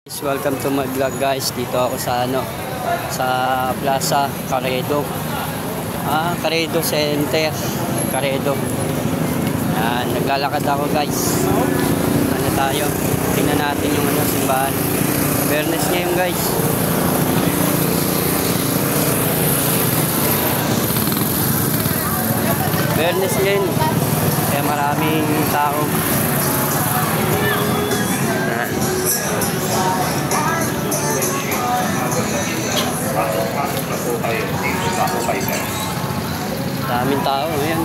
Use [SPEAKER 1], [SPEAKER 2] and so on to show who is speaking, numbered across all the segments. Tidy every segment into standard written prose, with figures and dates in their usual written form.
[SPEAKER 1] Welcome to my vlog guys. Dito ako sa sa Plaza Caredo. Caredo Center. Caredo. Yan, naglalakad ako guys. Ano tayo? Tingnan natin yung simbahan. Fairness ngayon guys. Fairness ngayon. Kaya maraming tao. Maraming tao ngayon.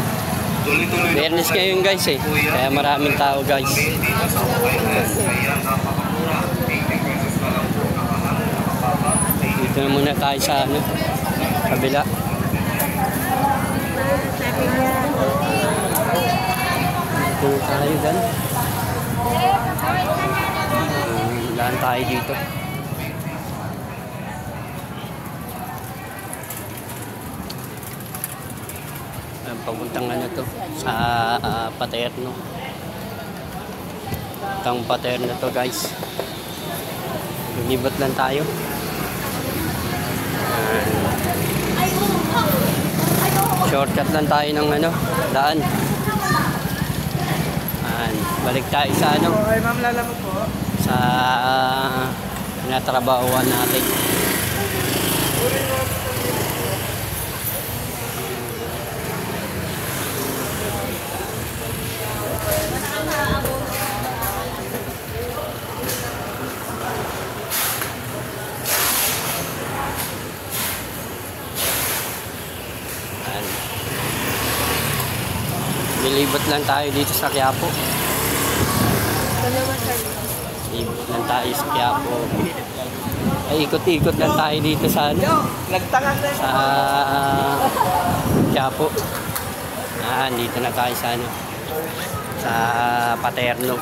[SPEAKER 1] Fairness ngayon guys kaya maraming tao guys. Dito na muna tayo sa kabila. Dito tayo dyan. Laan tayo dito. Papuntang to sa Paterno. Itong Paterno to guys. Lumibot lang tayo. Shortcut lang tayo ng daan. Balik tayo sa
[SPEAKER 2] Okay, ma'am, lalamog po.
[SPEAKER 1] Sa natrabahuan natin. Lilibot lang tayo dito sa Quiapo. Lilibot lang tayo sa Quiapo. Ay, ikot-ikot lang tayo dito sa sa Quiapo. Dito na tayo sa sa Paterno.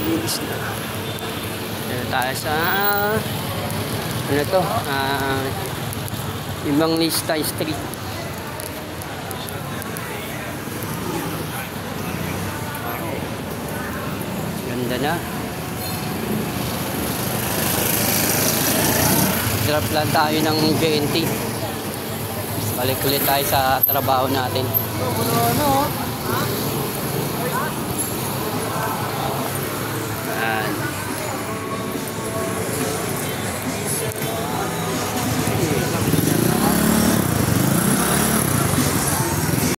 [SPEAKER 1] Linis na. Dito tayo sa Evangelista Street. Ganda na. Drop lang tayo ng JNT. Balik ulit tayo sa trabaho natin. Yan.